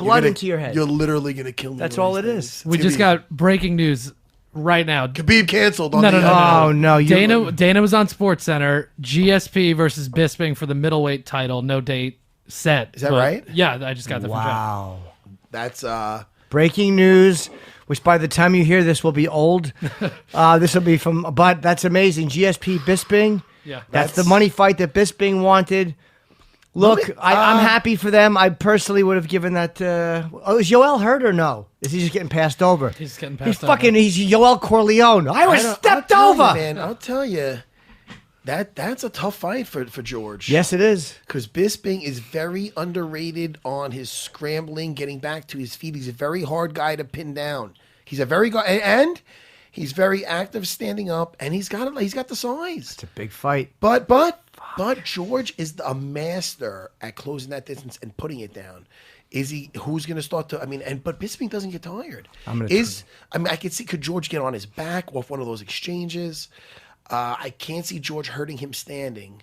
blood into your head. You're literally going to kill me. That's all it is. We just got breaking news right now. Khabib canceled. No. Oh, no. Dana was on SportsCenter. GSP versus Bisping for the middleweight title. No date set. Is that right? Yeah, I just got that from Jeff. Wow. That's breaking news, which by the time you hear this will be old. This will be but that's amazing. GSP Bisping. Yeah. That's the money fight that Bisping wanted. Look, I'm happy for them. I personally would have given that. Is Yoel hurt or no? Is he just getting passed over? He's getting passed over. He's Yoel Corleone. I was stepped over. Man, I'll tell you, that's a tough fight for George. Yes, it is. Because Bisping is very underrated on his scrambling, getting back to his feet. He's a very hard guy to pin down. He's a very good, and he's very active standing up, and he's got the size. It's a big fight. But George is a master at closing that distance and putting it down. Is he? Who's going to start to? But Bisping doesn't get tired. I could see. Could George get on his back off one of those exchanges? I can't see George hurting him standing.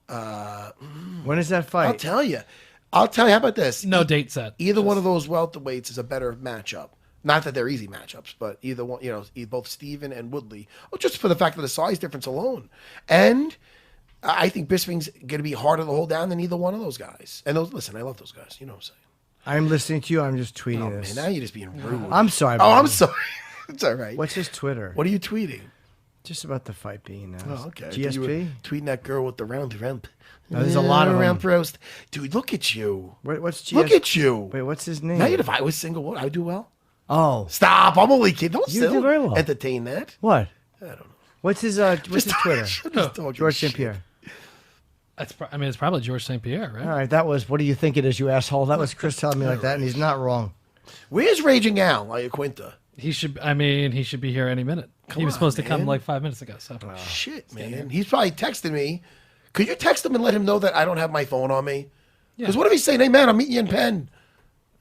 When is that fight? I'll tell you. How about this? No date set. Either one of those welterweights is a better matchup. Not that they're easy matchups, but either one. Both Steven and Woodley. Just for the fact of the size difference alone, and I think Bisping's going to be harder to hold down than either one of those guys. And listen, I love those guys. You know what I'm saying? I'm listening to you. I'm just tweeting this. Man, now you're just being rude. I'm sorry. Oh, I'm sorry. It's all right. What's his Twitter? What are you tweeting? Just about the fight being announced. Oh, okay. GSP? Tweeting that girl with the round rump. No, there's a lot of round roast. Dude, look at you. What's GSP? Look at you. Wait, what's his name? Imagine if I was single, I would do well. Oh. Stop. I'm only kidding. Don't You do very well. entertain that. What? I don't know. What's his Twitter? George St. Pierre. It's probably George St. Pierre, right? All right, that was, what do you think it is, you asshole? That was Chris telling me like that, and he's not wrong. Where's Raging Al, La Quinta? He should be here any minute. He was supposed to come like 5 minutes ago. So Shit, man. He's probably texting me. Could you text him and let him know that I don't have my phone on me? Because what if he's saying, hey, man, I'm meeting you in Penn?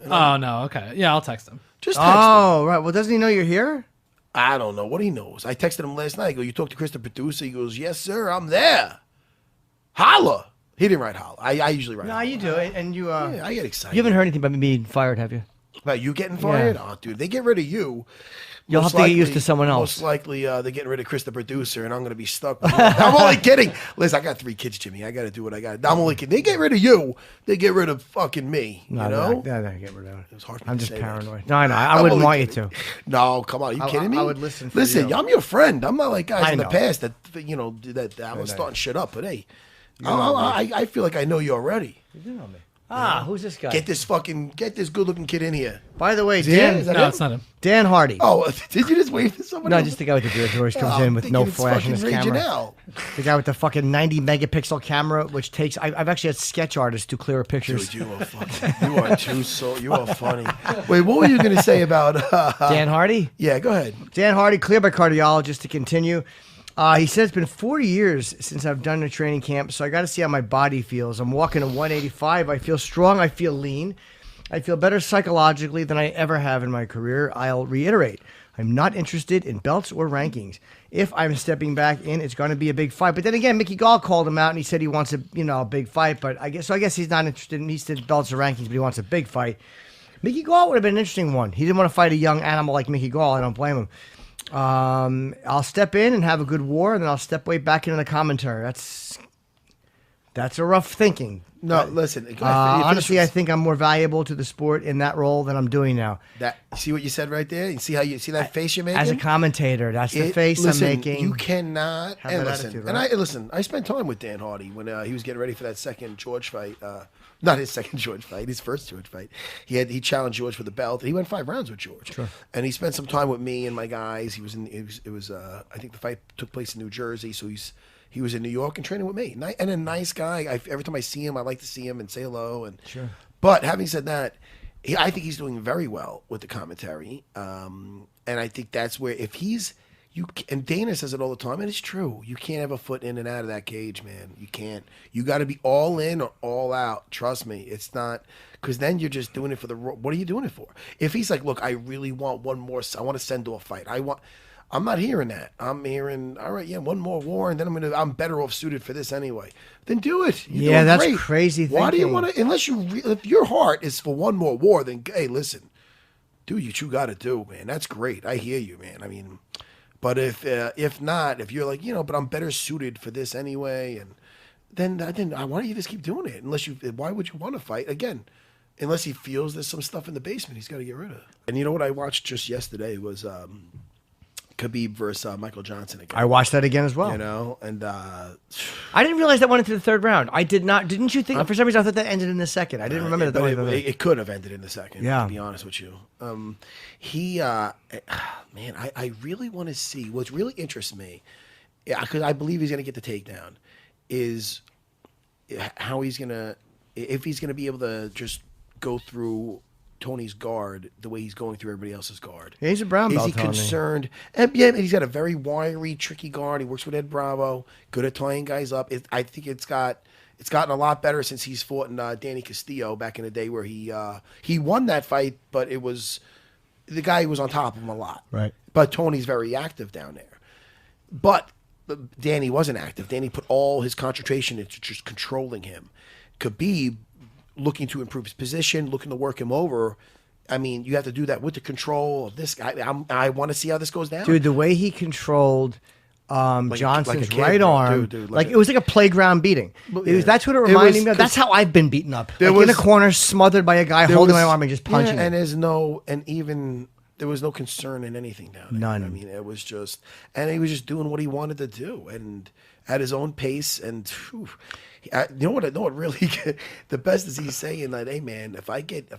Oh, no. Okay. Yeah, I'll text him. Just text him. Oh, right. Well, doesn't he know you're here? I don't know what he knows. I texted him last night. I go, you talked to Chris, the producer? He goes, yes, sir, I'm there. Holla. He didn't write holla. I usually write holla. No, you do. And you, Yeah, I get excited. you haven't heard anything about me being fired, have you? About you getting fired? Yeah. Oh, dude, they get rid of you. You'll have to get used to someone else. Most likely, they're getting rid of Chris, the producer, and I'm going to be stuck with you. I'm only kidding. Listen, I got 3 kids, Jimmy. I got to do what I got. I'm only kidding. They get rid of you. They get rid of fucking me. No, you know? no, get rid of it. It was hard for me I'm to just say paranoid. that. No, I know. I wouldn't want you to. No, come on. Are you kidding me? I would listen for Listen, you. I'm your friend. I'm not like guys I in the know. past that I was starting shit up. But hey, I feel like I know you already. You do know me. Who's this guy? Get this good-looking kid in here. By the way, Is that No, him? it's not him. Dan Hardy. Oh, did you just wave to somebody? No, else? just the guy with the beard who always comes Oh, in I'm with no thinking it's flash in his fucking Raging camera. Al. The guy with the fucking 90 megapixel camera, which takes. I've actually had sketch artists do clearer pictures. Dude, you are funny. Wait, what were you going to say about Dan Hardy? Yeah, go ahead. Dan Hardy, cleared by cardiologist to continue. He said it's been 40 years since I've done a training camp, so I got to see how my body feels. I'm walking at 185. I feel strong. I feel lean. I feel better psychologically than I ever have in my career. I'll reiterate, I'm not interested in belts or rankings. If I'm stepping back in, it's going to be a big fight. But then again, Mickey Gall called him out, and he said he wants a big fight. But I guess he's not interested in he said belts or rankings, but he wants a big fight. Mickey Gall would have been an interesting one. He didn't want to fight a young animal like Mickey Gall. I don't blame him. I'll step in and have a good war, and then I'll step way back into the commentary. That's a rough thinking. No, listen. Honestly, I think I'm more valuable to the sport in that role than I'm doing now. See what you said right there? You see that face you're making? As a commentator, that's the face listen, I'm making. You cannot. Have And that listen, attitude, and right? I spent time with Dan Hardy when he was getting ready for that second George fight. Not his second George fight, his first George fight. He challenged George for the belt. He went 5 rounds with George. Sure. And he spent some time with me and my guys. I think the fight took place in New Jersey, so he was in New York and training with me. And a nice guy. Every time I see him, I like to see him and say hello. And Sure. But having said that, I think he's doing very well with the commentary. And I think that's where and Dana says it all the time, and it's true. You can't have a foot in and out of that cage, man. You can't. You got to be all in or all out. Trust me. It's not, because then you're just doing it for what are you doing it for? If he's like, look, I really want one more, I want a send-off fight. I'm not hearing that. I'm hearing, all right, yeah, one more war, and then I'm better off suited for this anyway. Then do it. You're doing that's great. crazy Why do you thinking. want to? Unless if your heart is for one more war, then hey, listen, do what you got to do, man. That's great. I hear you, man. I mean, but if not, if you're like, but I'm better suited for this anyway, and then why don't you just keep doing it? Why would you want to fight again? Unless he feels there's some stuff in the basement he's got to get rid of. And you know what I watched just yesterday was Khabib versus Michael Johnson again. I watched that again as well. And I didn't realize that went into the third round. I did not. Didn't you think? For some reason, I thought that ended in the second. I didn't remember that. It could have ended in the second. Yeah. To be honest with you, man, I really want to see. What's really interests me, because I believe he's going to get the takedown, is how he's gonna, if he's gonna be able to just go through Tony's guard the way he's going through everybody else's guard. Yeah, he's a brown belt. Is he concerned? And he's got a very wiry, tricky guard. He works with Ed Bravo, good at tying guys up. I think it's gotten a lot better since he's fought in Danny Castillo back in the day, where he won that fight, but it was the guy who was on top of him a lot. Right. But Tony's very active down there. But Danny wasn't active. Danny put all his concentration into just controlling him. Khabib, looking to improve his position, looking to work him over. I mean, you have to do that with the control of this guy. I want to see how this goes down. Dude, the way he controlled Johnson's like a kid, right arm, dude, it was like a playground beating. That's what it reminded me of. That's how I've been beaten up. In a corner, smothered by a guy holding my arm and just punching and it. There was no concern in anything down there. None. I mean, it was just, and he was just doing what he wanted to do, and at his own pace. And whew, you know what really the best is he's saying that, hey man, if I get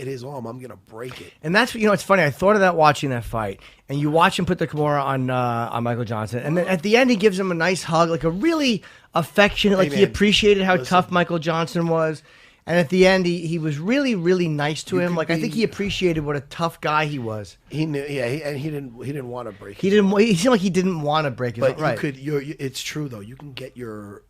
his arm, I'm gonna break it. And that's it's funny. I thought of that watching that fight, and you watch him put the Kimura on Michael Johnson, and then at the end he gives him a nice hug, like a really affectionate, like he appreciated how tough Michael Johnson was. And at the end, he was really, really nice to him. Like I think he appreciated what a tough guy he was. He knew, and he didn't want to break. He seemed like he didn't want to break his arm. But it's true though. You can get you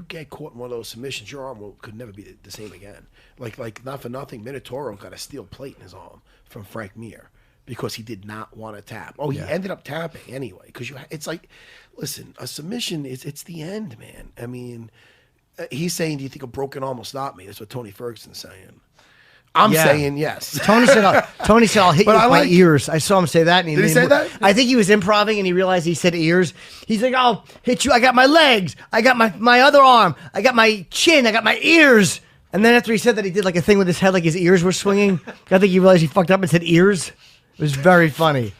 get caught in one of those submissions, your arm could never be the same again. Like not for nothing, Minotauro got a steel plate in his arm from Frank Mir because he did not want to tap. He ended up tapping anyway because it's like, listen, a submission it's the end, man. I mean. He's saying, do you think a broken arm will stop me? That's what Tony Ferguson's saying. I'm saying yes. Tony said, I'll hit you with my ears. I saw him say that. Did he say that? I think he was improvising and he realized he said ears. He's like, I'll hit you. I got my legs. I got my other arm. I got my chin. I got my ears. And then after he said that, he did like a thing with his head, like his ears were swinging. I think he realized he fucked up and said ears. It was very funny.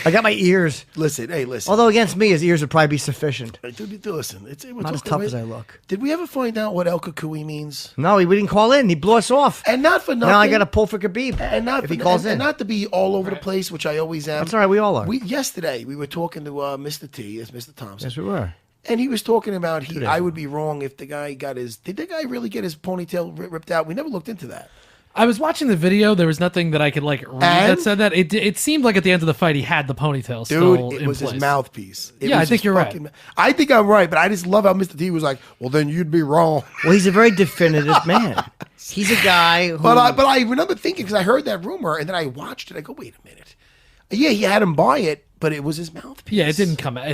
I got my ears. Listen. Although against me, his ears would probably be sufficient. Listen, it's not as tough as I look. Did we ever find out what El Kukui means? No, we didn't call in. He blew us off. And not for nothing. Now I got to pull for Khabib. And not if he calls in. And not to be all over the place, which I always am. That's all right. We all are. Yesterday, we were talking to Mr. T, that's Mr. Thompson. Yes, we were. And he was talking about I would be wrong if the guy did the guy really get his ponytail ripped out? We never looked into that. I was watching the video. There was nothing that I could read that said that. It seemed like at the end of the fight he had the ponytail still Dude, it was his mouthpiece. I think you're right. I think I'm right, but I just love how Mr. T was like, well, then you'd be wrong. Well, he's a very definitive man. He's a guy who... But I remember thinking, because I heard that rumor, and then I watched it. I go, wait a minute. Yeah, he had him buy it, but it was his mouthpiece. Yeah, it didn't come out.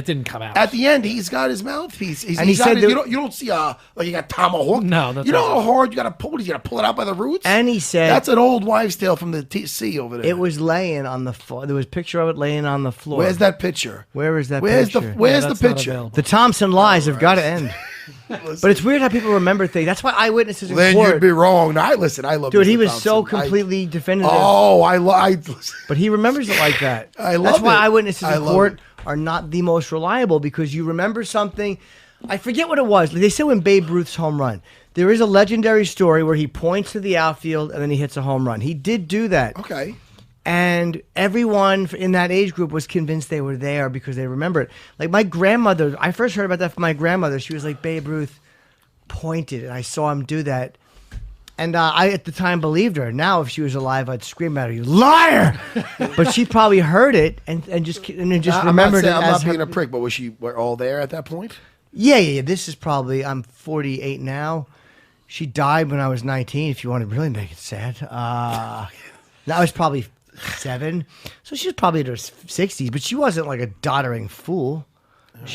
At the end, he's got his mouthpiece. He said you don't see like you got tomahawk. No, that's you know how hard you got to pull it. You got to pull it out by the roots. And he said that's an old wives' tale from the sea over there. It was laying on the floor. There was a picture of it laying on the floor. Where's that picture? Where is that picture? Where's the picture? The Thompson lies have got to end. But it's weird how people remember things. That's why eyewitnesses in then court. You'd be wrong. No, I love. Dude, Mr. he was Thompson. so completely definitive. But he remembers it like that. That's why eyewitnesses in court are not the most reliable, because you remember something. I forget what it was. They say when Babe Ruth's home run. There is a legendary story where he points to the outfield and then he hits a home run. He did do that. Okay. And everyone in that age group was convinced they were there because they remember it. Like my grandmother, I first heard about that from my grandmother. She was like, Babe Ruth pointed, and I saw him do that. And I, at the time, believed her. Now, if she was alive, I'd scream at her, "You liar!" But she probably heard it and just remembered it. I'm not being a prick, but we're all there at that point? Yeah. This is probably, I'm 48 now. She died when I was 19, if you want to really make it sad. That was probably 7. So she was probably in her 60s, but she wasn't like a doddering fool.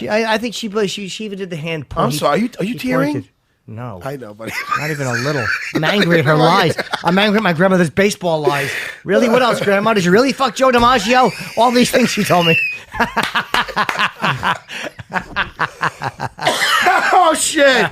I think she even did the hand point. I'm sorry. Are you tearing? Pointed. No. I know, buddy. Not even a little. I'm angry at her lies. I'm angry at my grandmother's baseball lies. Really? What else, Grandma? Did you really fuck Joe DiMaggio? All these things she told me. Oh, shit.